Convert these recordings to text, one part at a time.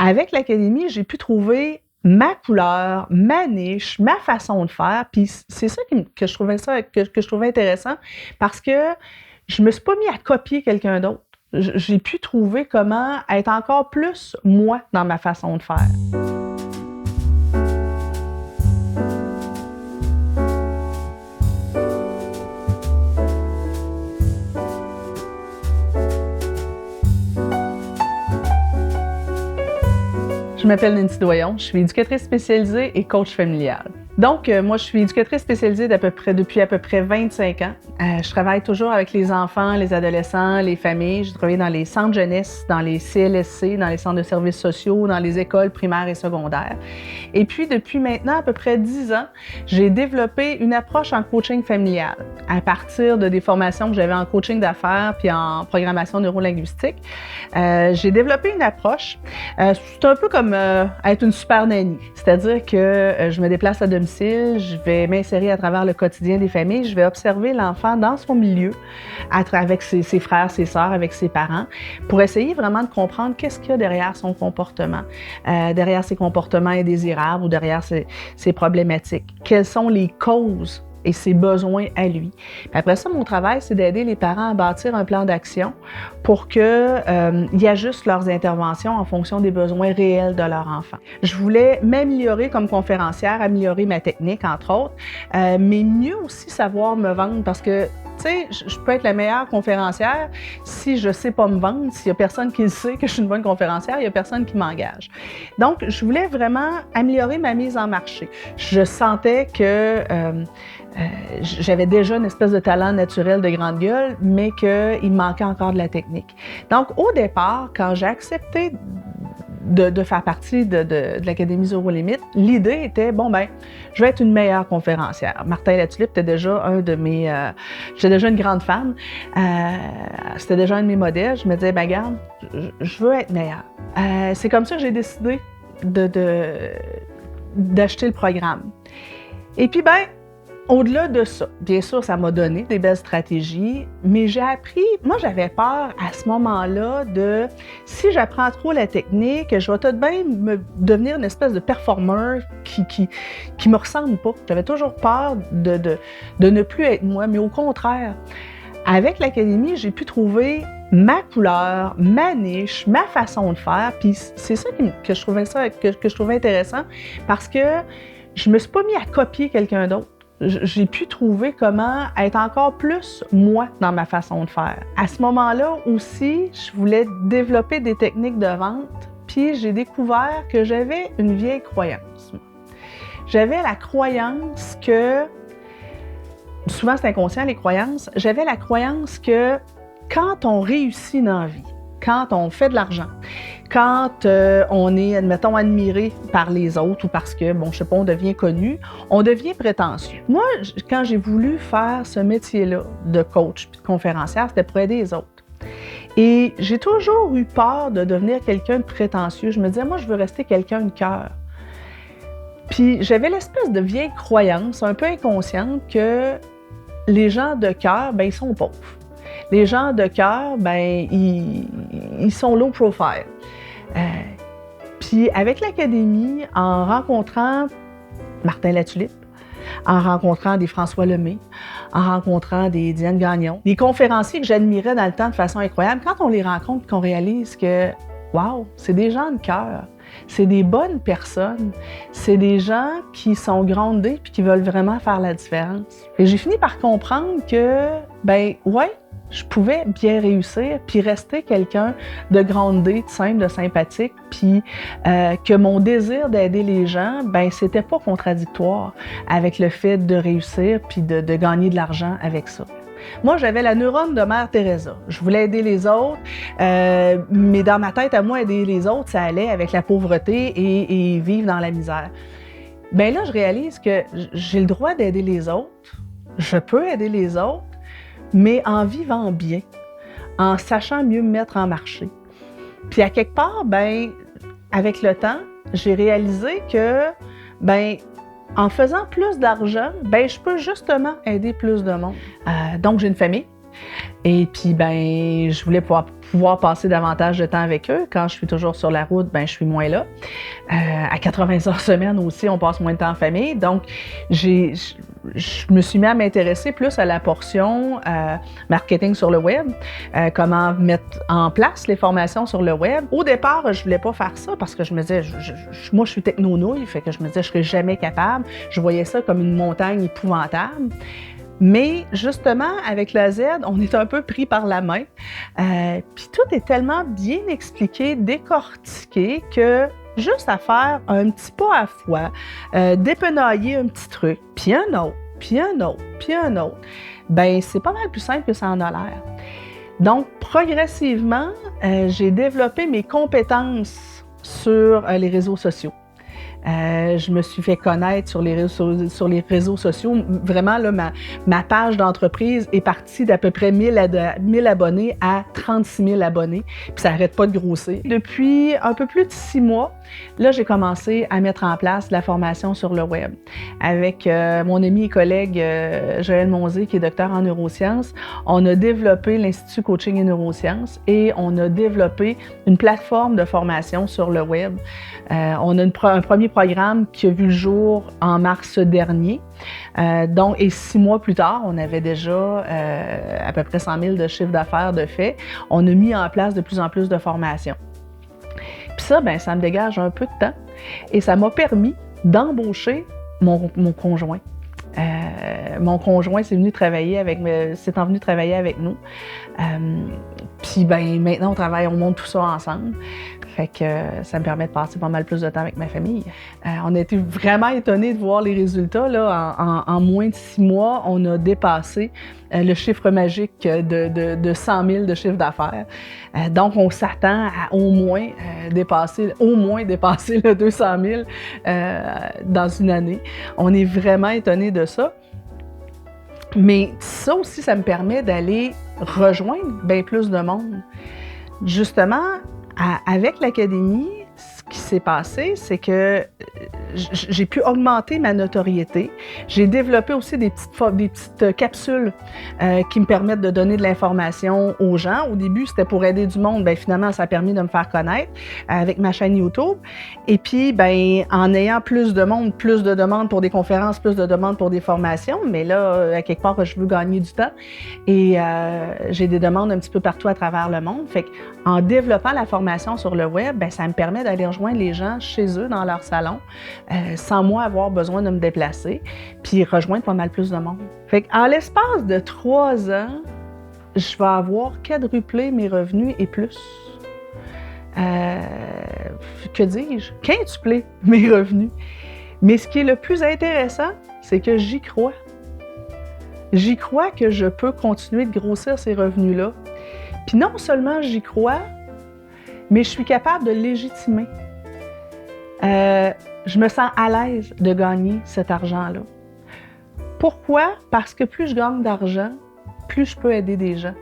Avec l'académie, j'ai pu trouver ma couleur, ma niche, ma façon de faire. Puis c'est ça que je trouvais intéressant parce que je me suis pas mis à copier quelqu'un d'autre. J'ai pu trouver comment être encore plus moi dans ma façon de faire. Je m'appelle Nancy Doyon, je suis éducatrice spécialisée et coach familial. Donc, moi, je suis éducatrice spécialisée depuis à peu près 25 ans. Je travaille toujours avec les enfants, les adolescents, les familles. J'ai travaillé dans les centres jeunesse, dans les CLSC, dans les centres de services sociaux, dans les écoles primaires et secondaires. Et puis, depuis maintenant à peu près 10 ans, j'ai développé une approche en coaching familial à partir de des formations que j'avais en coaching d'affaires puis en programmation neurolinguistique. J'ai développé une approche. C'est un peu comme être une super nanny, c'est-à-dire que je me déplace à domicile, je vais m'insérer à travers le quotidien des familles, je vais observer l'enfant dans son milieu, avec ses frères, ses sœurs, avec ses parents, pour essayer vraiment de comprendre qu'est-ce qu'il y a derrière son comportement, derrière ses comportements indésirables ou derrière ses problématiques. Quelles sont les causes et ses besoins à lui. Puis après ça, mon travail, c'est d'aider les parents à bâtir un plan d'action pour qu'ils ajustent leurs interventions en fonction des besoins réels de leur enfant. Je voulais m'améliorer comme conférencière, améliorer ma technique, entre autres, mais mieux aussi savoir me vendre parce que tu sais, je peux être la meilleure conférencière si je ne sais pas me vendre, s'il n'y a personne qui sait que je suis une bonne conférencière, il n'y a personne qui m'engage. Donc, je voulais vraiment améliorer ma mise en marché. Je sentais que j'avais déjà une espèce de talent naturel de grande gueule, mais qu'il me manquait encore de la technique. Donc, au départ, quand j'ai accepté de faire partie de l'Académie Zéro Limite, l'idée était, je vais être une meilleure conférencière. Martin Latulippe était déjà j'étais déjà une grande fan. C'était déjà un de mes modèles. Je me disais, regarde, je veux être meilleure. C'est comme ça que j'ai décidé d'acheter le programme. Et puis, au-delà de ça, bien sûr, ça m'a donné des belles stratégies, mais j'ai appris, moi j'avais peur à ce moment-là de, si j'apprends trop la technique, je vais tout de même devenir une espèce de performeur qui me ressemble pas. J'avais toujours peur de ne plus être moi, mais au contraire, avec l'académie, j'ai pu trouver ma couleur, ma niche, ma façon de faire, puis c'est ça que je trouvais intéressant, parce que je me suis pas mis à copier quelqu'un d'autre. J'ai pu trouver comment être encore plus moi dans ma façon de faire. À ce moment-là aussi, je voulais développer des techniques de vente, puis j'ai découvert que j'avais une vieille croyance. J'avais la croyance que, souvent c'est inconscient les croyances, j'avais la croyance que quand on réussit dans la vie, quand on fait de l'argent, quand on est, admettons, admiré par les autres ou parce que, on devient connu, on devient prétentieux. Moi, quand j'ai voulu faire ce métier-là de coach puis de conférencière, c'était pour aider les autres. Et j'ai toujours eu peur de devenir quelqu'un de prétentieux. Je me disais, moi, je veux rester quelqu'un de cœur. Puis j'avais l'espèce de vieille croyance, un peu inconsciente, que les gens de cœur, ils sont pauvres. Les gens de cœur, ils sont low profile. Puis avec l'académie, en rencontrant Martin Latulippe, en rencontrant des François Lemay, en rencontrant des Diane Gagnon, des conférenciers que j'admirais dans le temps de façon incroyable, quand on les rencontre et qu'on réalise que, wow, c'est des gens de cœur, c'est des bonnes personnes, c'est des gens qui sont groundés puis qui veulent vraiment faire la différence. Et j'ai fini par comprendre que, je pouvais bien réussir, puis rester quelqu'un de groundé, de simple, de sympathique, puis que mon désir d'aider les gens, c'était pas contradictoire avec le fait de réussir puis de gagner de l'argent avec ça. Moi, j'avais la neurone de Mère Teresa. Je voulais aider les autres, mais dans ma tête, à moi, aider les autres, ça allait avec la pauvreté et vivre dans la misère. Là, je réalise que j'ai le droit d'aider les autres, je peux aider les autres, mais en vivant bien, en sachant mieux me mettre en marché. Puis à quelque part, avec le temps, j'ai réalisé que, en faisant plus d'argent, je peux justement aider plus de monde. Donc, j'ai une famille. Et puis, je voulais pouvoir pouvoir passer davantage de temps avec eux. Quand je suis toujours sur la route, ben je suis moins là. À 80 heures semaine aussi, on passe moins de temps en famille. Donc, je me suis mis à m'intéresser plus à la portion marketing sur le web, comment mettre en place les formations sur le web. Au départ, je voulais pas faire ça parce que je me disais, moi, je suis techno-nouille, fait que je me disais, je serais jamais capable. Je voyais ça comme une montagne épouvantable. Mais justement, avec le Z, on est un peu pris par la main. Puis tout est tellement bien expliqué, décortiqué, que juste à faire un petit pas à la fois, dépenailler un petit truc, puis un autre, puis un autre, puis un autre, bien, c'est pas mal plus simple que ça en a l'air. Donc, progressivement, j'ai développé mes compétences sur les réseaux sociaux. Je me suis fait connaître sur les réseaux sociaux. Vraiment, là, ma page d'entreprise est partie d'à peu près 1000 abonnés à 36 000 abonnés. Puis ça n'arrête pas de grossir. Depuis un peu plus de 6 mois, là, j'ai commencé à mettre en place la formation sur le web. Avec mon ami et collègue Joël Monzé, qui est docteur en neurosciences, on a développé l'Institut Coaching et Neurosciences et on a développé une plateforme de formation sur le web. On a un premier programme qui a vu le jour en mars dernier. Et 6 mois plus tard, on avait déjà à peu près 100 000 de chiffre d'affaires de fait. On a mis en place de plus en plus de formations. Puis ça, ben, ça me dégage un peu de temps et ça m'a permis d'embaucher mon conjoint. Mon conjoint s'est venu travailler avec nous. Puis ben, maintenant, on monte tout ça ensemble. Fait que ça me permet de passer pas mal plus de temps avec ma famille. On a été vraiment étonnés de voir les résultats. Là. En moins de 6 mois, on a dépassé le chiffre magique de 100 000 de chiffre d'affaires. Donc, on s'attend à au moins dépasser le 200 000 dans une année. On est vraiment étonnés de ça. Mais ça aussi, ça me permet d'aller rejoindre bien plus de monde. Justement, avec l'académie, ce qui s'est passé, c'est que j'ai pu augmenter ma notoriété. J'ai développé aussi des petites capsules qui me permettent de donner de l'information aux gens. Au début, c'était pour aider du monde. Bien, finalement, ça a permis de me faire connaître avec ma chaîne YouTube. Et puis, bien, en ayant plus de monde, plus de demandes pour des conférences, plus de demandes pour des formations. Mais là, à quelque part, je veux gagner du temps. Et j'ai des demandes un petit peu partout à travers le monde. Fait qu'en développant la formation sur le web, bien, ça me permet d'aller rejoindre les gens chez eux, dans leur salon, sans moi avoir besoin de me déplacer, puis rejoindre pas mal plus de monde. Fait qu'en l'espace de 3 ans, je vais avoir quadruplé mes revenus et plus. Que dis-je? Quintuplé mes revenus. Mais ce qui est le plus intéressant, c'est que j'y crois. J'y crois que je peux continuer de grossir ces revenus-là. Puis non seulement j'y crois, mais je suis capable de légitimer. Je me sens à l'aise de gagner cet argent-là. Pourquoi? Parce que plus je gagne d'argent, plus je peux aider des gens.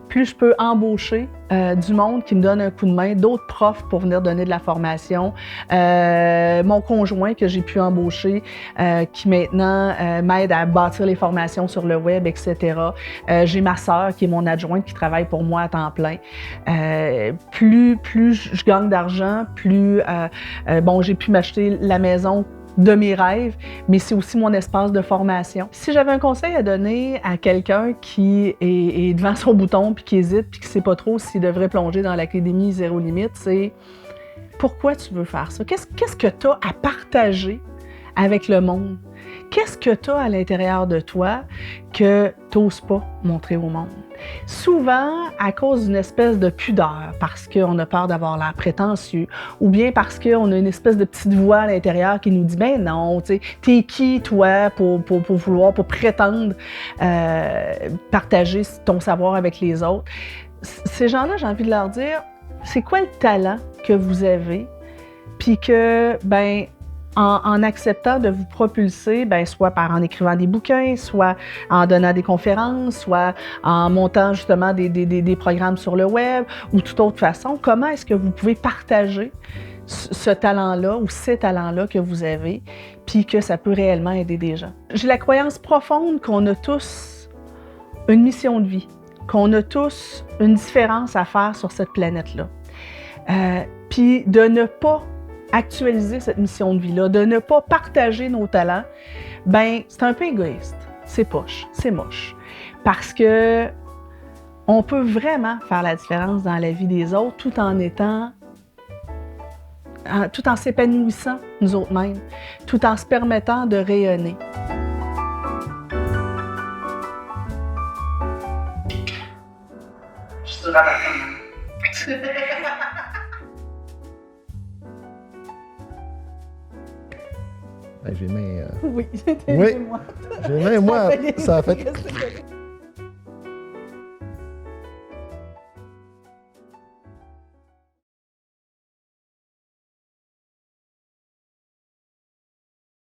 Plus je peux embaucher du monde qui me donne un coup de main, d'autres profs pour venir donner de la formation, mon conjoint que j'ai pu embaucher qui maintenant m'aide à bâtir les formations sur le web, etc. J'ai ma sœur qui est mon adjointe qui travaille pour moi à temps plein. Plus je gagne d'argent, plus j'ai pu m'acheter la maison de mes rêves, mais c'est aussi mon espace de formation. Si j'avais un conseil à donner à quelqu'un qui est devant son bouton, puis qui hésite, puis qui ne sait pas trop s'il devrait plonger dans l'Académie Zéro Limite, c'est pourquoi tu veux faire ça? Qu'est-ce que tu as à partager avec le monde? Qu'est-ce que tu as à l'intérieur de toi que tu n'oses pas montrer au monde? Souvent, à cause d'une espèce de pudeur, parce qu'on a peur d'avoir l'air prétentieux, ou bien parce qu'on a une espèce de petite voix à l'intérieur qui nous dit « Ben non, tu sais, t'es qui, toi, pour prétendre partager ton savoir avec les autres? » Ces gens-là, j'ai envie de leur dire, c'est quoi le talent que vous avez, puis que, ben, en acceptant de vous propulser, ben, soit en écrivant des bouquins, soit en donnant des conférences, soit en montant justement des programmes sur le web ou toute autre façon, comment est-ce que vous pouvez partager ce talent-là ou ces talents-là que vous avez, puis que ça peut réellement aider des gens. J'ai la croyance profonde qu'on a tous une mission de vie. qu'on a tous une différence à faire sur cette planète-là. Puis de ne pas actualiser cette mission de vie-là, de ne pas partager nos talents, ben c'est un peu égoïste, c'est poche, c'est moche. Parce que on peut vraiment faire la différence dans la vie des autres tout en s'épanouissant nous autres mêmes, tout en se permettant de rayonner. Je suis là maintenant. J'ai les mains. Oui, Oui. moi. J'ai les mains, moi, ça a fait.